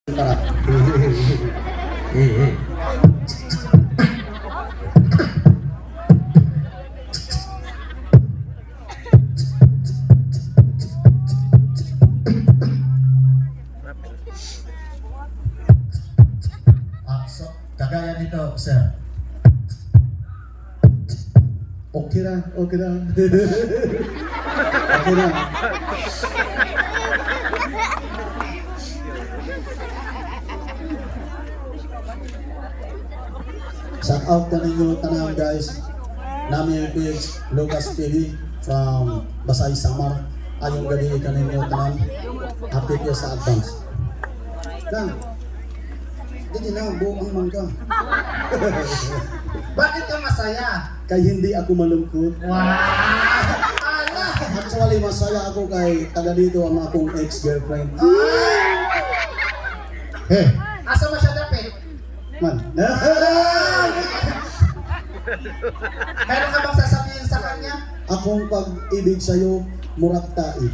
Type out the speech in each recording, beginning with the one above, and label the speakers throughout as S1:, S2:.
S1: Tara. So, kagaya nito, sir. Okay lang, okay lang. Okay lang. Shout out ka ninyo tanang guys. Nami page Lucas TV from Basay Samar. Ayong gabi ka ninyo tanang. Happy Fiesta sa advance. Lang. Hindi na, buong mangga.
S2: Bakit ka masaya?
S1: Kay hindi ako malungkot.
S2: Wow! Ala!
S1: Actually, masaya ako kay taga dito ang akong ex-girlfriend.
S2: Eh, asa mo siya dapit?
S1: Man.
S2: Meron ka bang sasabihin sa kanya?
S1: Akong pag-ibig sa'yo, murag taib.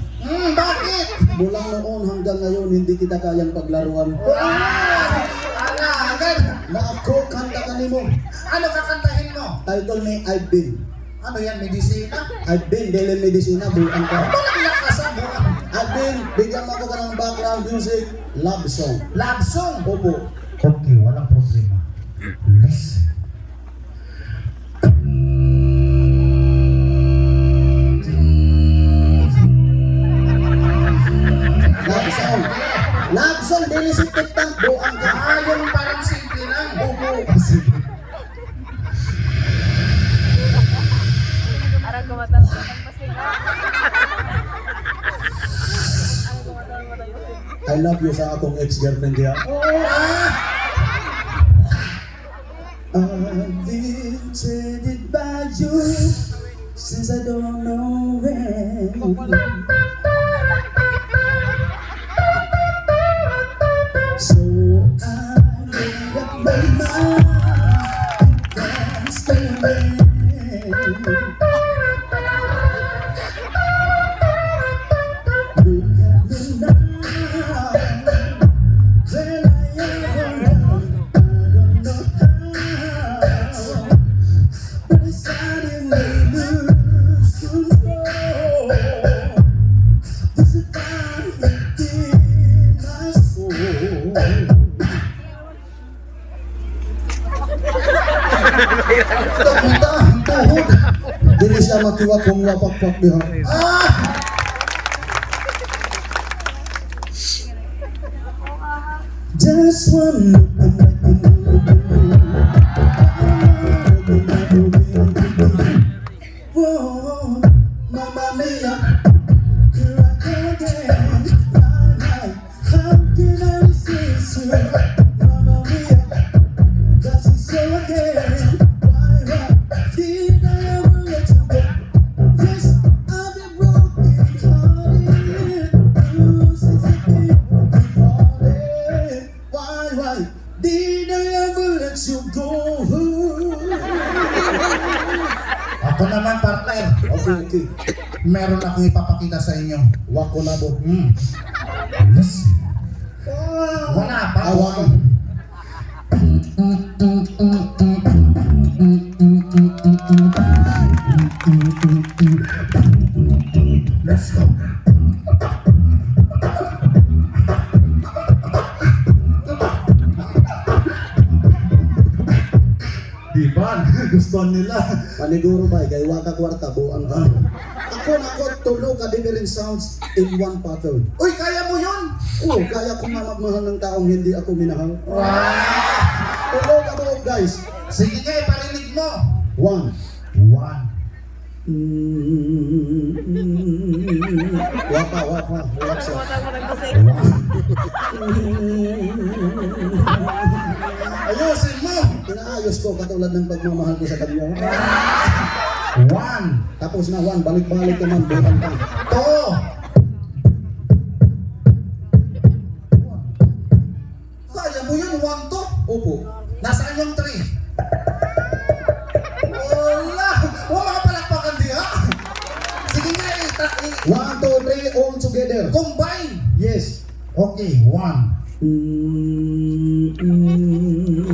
S2: Bakit?
S1: Mula noon hanggang ngayon, hindi kita kayang paglaruan.
S2: Ala, agad!
S1: Na ako, kanta ka mo.
S2: Ano kakantahin mo?
S1: Title ni I've Been.
S2: Ano yan, medisina?
S1: I've been, dahil medisina, buwan ka.
S2: Bakit lakas ang buwan?
S1: I've been, bigyan mo ako ka ng background music, love song.
S2: Love song!
S1: Opo.
S2: Okay, walang problema. Listen.
S1: Love song. Love song, dili si TikTok, buwan ka.
S2: Yung parang simple lang.
S1: Opo.
S3: Arang gumatang-matang pasina. Arang gumatang-matang pasina.
S1: I love you sa akong ex-girlfriend diya. I've been traded by you since I don't know when. So I made up my mind, can't stay away. Look at me now, when I am alone, I don't know how, but it's suddenly lose control. This is time within my soul. Kita, tuhod. Dili siya makiwa kung wapak-pak diha. Just one look and I can whoa, Mamma Mia, here I go again. How can I resist you? Mamma Mia, does it so again? Why did I ever let you go? Yes, I've been broken hearted. You since the day you parted. Why did I ever let you go?
S2: Ako naman, partner.
S1: Okay.
S2: Meron akong ipapakita sa inyo.
S1: Wako na bo.
S2: Listen. Wala pa.
S1: Awan.
S2: Let's go.
S1: Diban, gusto nila. Paniguro ba, kay waka kwarta, buang ka. Ako na ako, tulo ka different sounds in one pattern.
S2: Uy, kaya mo yun?
S1: Oo, kaya ko nga magmahal ng taong hindi ako minahal. Tulo ka buong guys.
S2: Sige nga, iparinig mo.
S1: One. Wapa. Relax.
S3: Gumatang-matang pasina.
S2: Ayusin mo.
S1: Inaayos ko katulad ng pagmamahal ko sa kanya.
S2: One.
S1: Tapos na one, balik-balik ka man, bukan ka.
S2: Two. Kaya mo yun, one, two.
S1: Opo.
S2: Nasaan yung three? Wala. Wala ka palakpakan diha. Sige nga,
S1: 1, 2, 3, all together.
S2: combine.
S1: Yes.
S2: Okay, 1,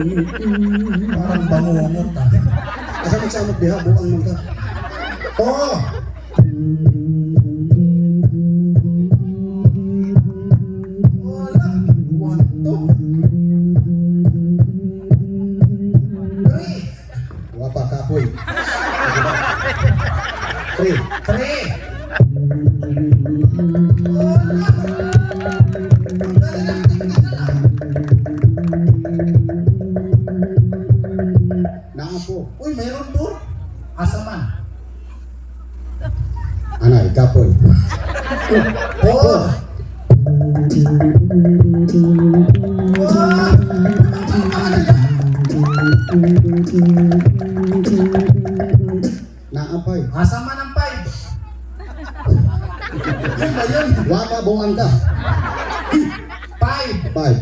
S2: Parang bangungot ah.
S1: Asa magsamot diha, buang man ka.
S2: Oo. Wala. 1, 2, 3.
S1: Wapa kapoy. 3.
S2: 3.
S1: Naapo.
S2: Uy, mayroon doon. Asaman.
S1: Anay, kapoy.
S2: 4.
S1: Naapay.
S2: Asaman ang 5. Yun ba yun?
S1: Wapa buang ka.
S2: 5.
S1: 5.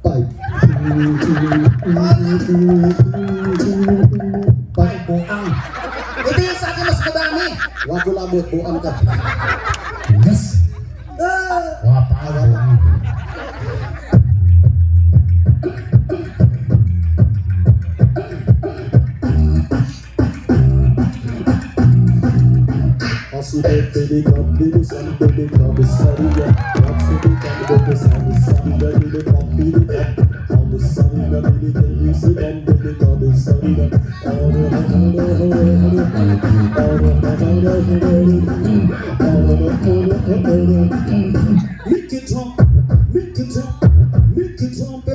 S1: 5. 5.
S2: Buang. Ito yung sa akin mas madami.
S1: Wako labot buang ka.
S2: Yes. Wapa. Buang.
S1: Aside baby come baby some baby come saria. Aside come baby some baby come baby come. All the sun in the baby can you see come baby come saria. Make it jump, make it jump, make it jump.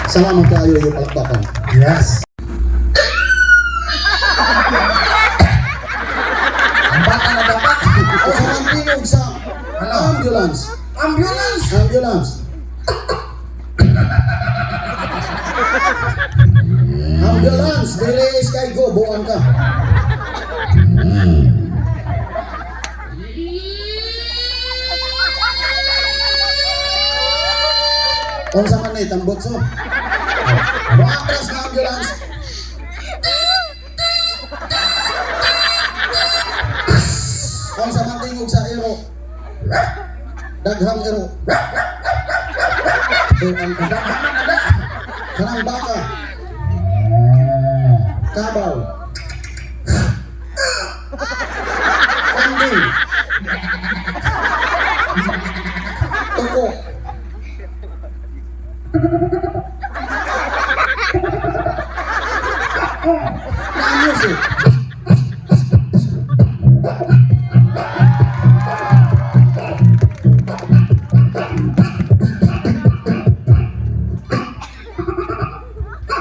S1: Salamat kayo yung palakpakan.
S2: Yes. Ang bata na dapat.
S1: O sa mantinog sa
S2: Ano?
S1: ambulance.
S2: Ambulance.
S1: Ambulance. Ambulance, bilis kay go, buang ka. Unsa man ni tambot so? Buang na ambulance. Unsa man tingog sa ero? Daghang ero. Buang ka. Kanang baka. Kabaw. Kambing. Toko. Music.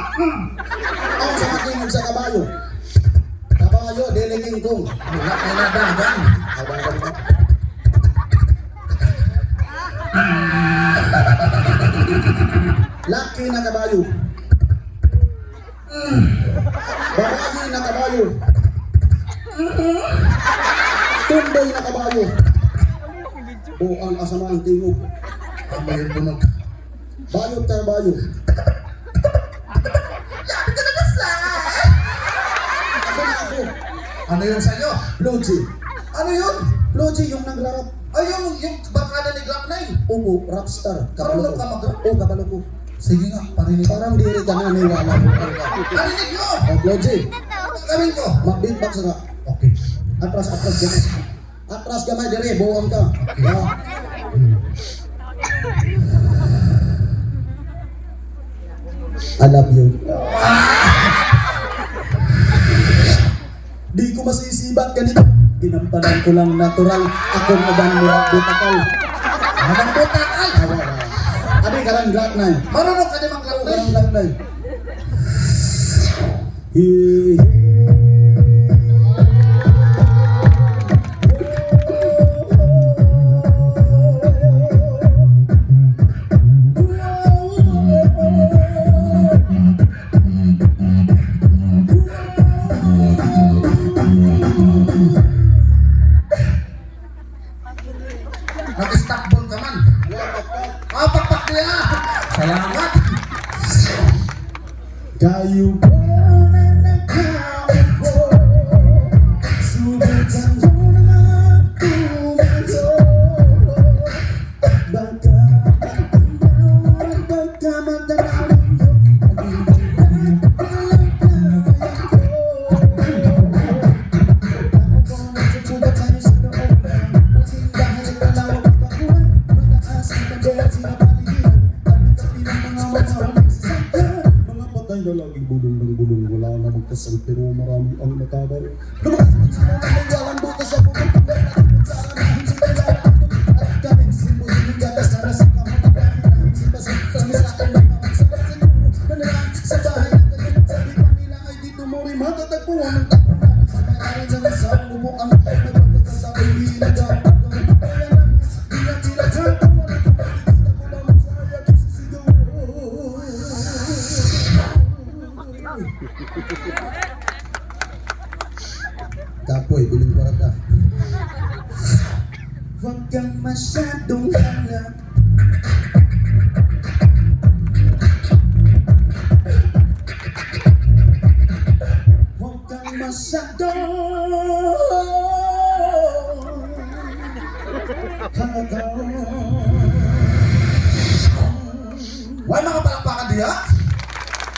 S1: Ang sa makinig sa kabayo. Kabayo, diliging kong.
S2: Wala kayo na dagan.
S1: Kabayo ka. Laki na kabayo. Babae na kabayo. Tumboy na kabayo. Buang asama ang tingog.
S2: Ang mayroon bunog.
S1: Bayot ka bayo. Ako na ako.
S2: Ano yun sa'yo?
S1: Logi.
S2: Ano yun?
S1: Logi yung nagrarap.
S2: Ay, yung bakada ni Glock 9.
S1: Upo, rapstar.
S2: Marunong
S1: Kabalo
S2: ka
S1: ko.
S2: mag-
S1: Oo, kabalo ko.
S2: Sige nga, parinig.
S1: Parang diri ka na niwala mo.
S2: Parinig mo!
S1: O, Logi.
S2: Gawin ko.
S1: Mag-beatbox na.
S2: Okay.
S1: Atras gamay. Atras gamay diri, buang ka. Ya. I love you. Di ko masisibat ganito. Ginampanan ko lang natural. Ako na ba murag butakal?
S2: Habang butakal.
S1: Abi karang Glock 9.
S2: Marunong ka din maglaro.
S1: Karang Glock 9. Hi.
S2: Salamat!
S1: Kayo po na nakain ko, subukan mo na tumayo. Baka magdamag ninyo, mga patay na laging bulong ng bulong, wala na magkasal pero marami ang natabar. Lumakas pa sa mga may walang butas sa bukong tunggal na para na hindi kailangan at kaming simbo yung gatas na nasa kamatabahan na hindi pa sa kami sa akin ng mga sa pagkakas sa bahay at ganyan sabi pa nila ay dito mo rin matatagpuan ng tapunan sa pangalan ng isang bubok ang nagpagkakasabi hinagawin kaya naman tila-tila sa tawa na kapatid ako naman sa ayak isisigaw. Kapoy, biling para ka. Huwag kang masyadong hanap. Huwag kang masyadong hanap.
S2: Why mga palakpakan diya?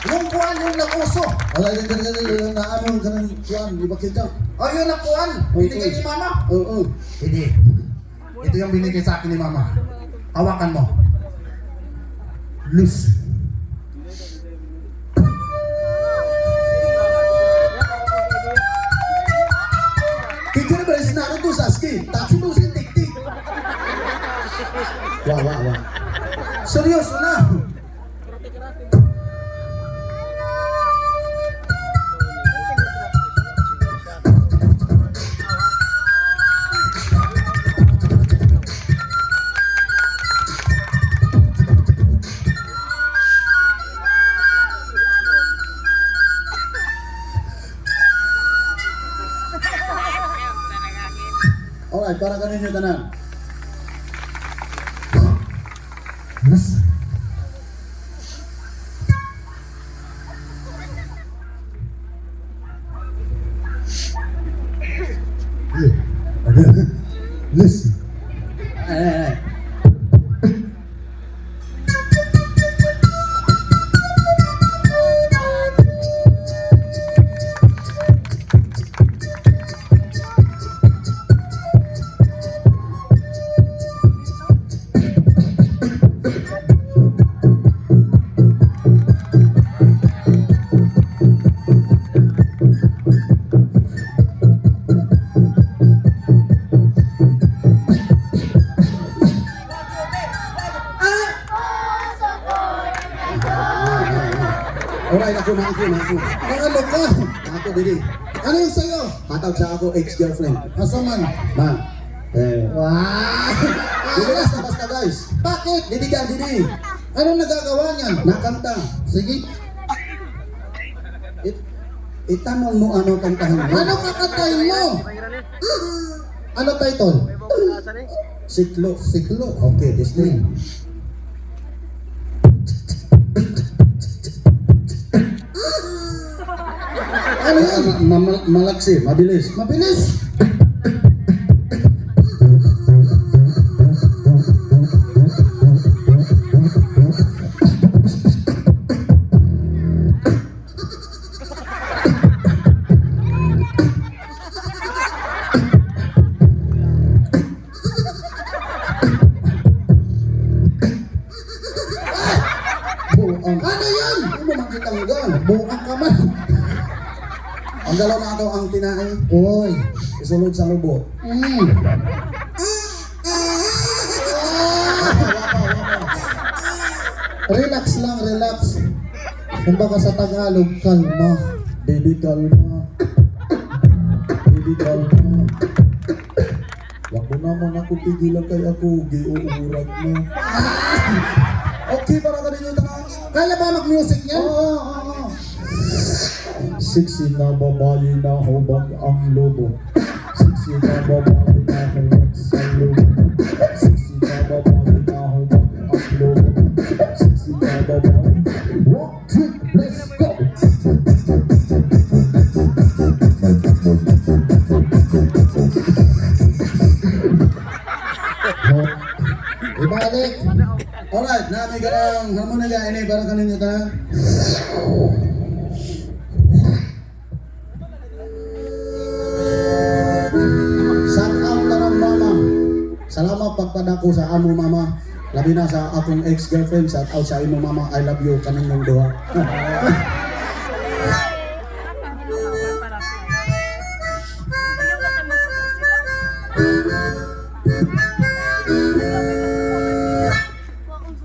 S2: Yung kuwan yung nakuso.
S1: Wala yung ganyan na ano, ganun kuwan, di ba kita?
S2: O yun ang kuwan. Binigay ni mama.
S1: Oo.
S2: Hindi. Ito yung binigay sa akin ni mama. Hawakan mo. Loose.
S1: Kaya na ba rin sinaro to sa skin? Taxi mo si tik-tik. Wah. Seryoso na. Alright, para kanin nyo tanan. Yes. Listen. Ay. Alright, ako. Ano ka? Ako, dili. Ano yung sa'yo? Hatag sa ako, ex-girlfriend. Asa man? Man. Wow! Dili basta guys. Bakit? Dili ka, dili. Anong nagagawa niyan? Nakanta. Sige. Itanong mo ano kantahin mo. Ano kakantahin mo? Ano title? Siklo. Okay, this name. Ano yan? Malaksi, mabilis. Buang. Ano yan? Ano mo makitanggal? Buang ka man. Ang dalaw na ako ang tinae. Uy, isulod sa lubo. Relax lang, relax. Kumbaga sa Tagalog, kalma. Baby, kalma. Wag mo naman ako pigilan kay ako, giuurag mo. Okay, para ka rin yung tanong. Kaya ba mag-music niya? Oo. Siksi na babae na hubag ang lobo. Siksi na babae na hubag sa lobo. Siksi na babae na hubag ang lobo. Siksi na Alright, nami ka ng harmonika ini para kaninyo ta. Shout out ka ng mama. Salamat pagpadako sa amo mama. Labi na sa akong ex-girlfriend. Shout out sa imo mama. I love you kaninyong duha.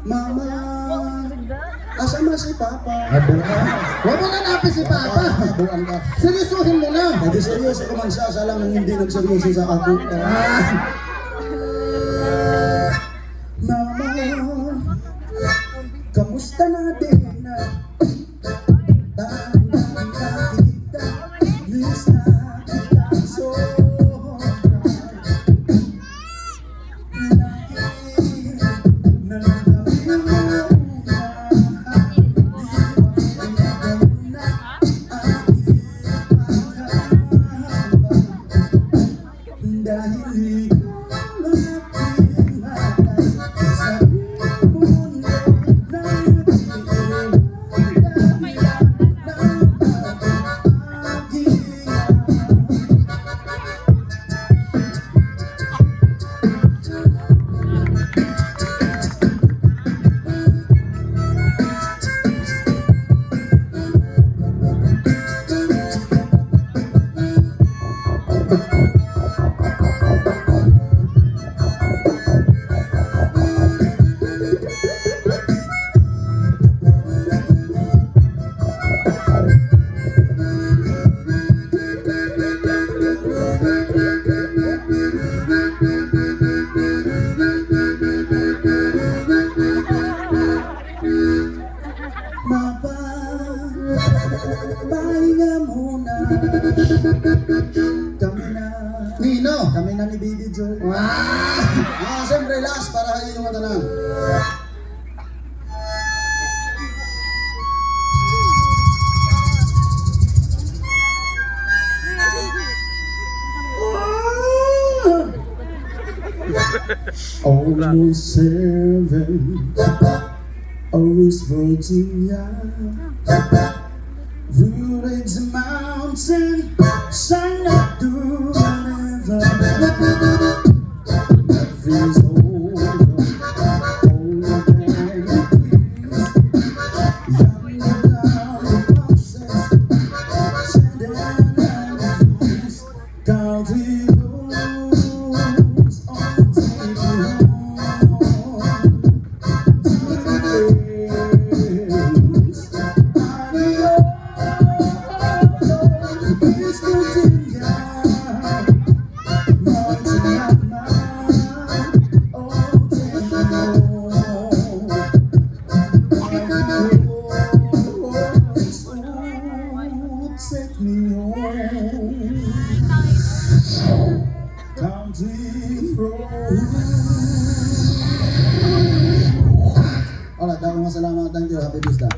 S1: Mama, asama si Papa.
S2: Huwag mo na napin si Papa.
S1: Buwan ka.
S2: Seryosohin mo na.
S1: Hindi seryoso ko man siya lang ang hindi nagseryoso sa ako. Mama, kamusta na din na? Miss na kita sobra. Dahil ikaw ang aking hatay sa mundo na itinirang dahilan ng pahinga muna. Kami na ni Baby Joe. Siyempre last para sa inyong matanan. Almost 7, always Virginia. Village mountain, shine up through whatever. Feels older than the trees. Younger down the process, shedding and peace. Country roads, all take you home to the place I belong. East Virginia, mountain of mine, oh, take me home. Take me home. Country road. Alright, ako nga salamat. Thank you. Happy Tuesday.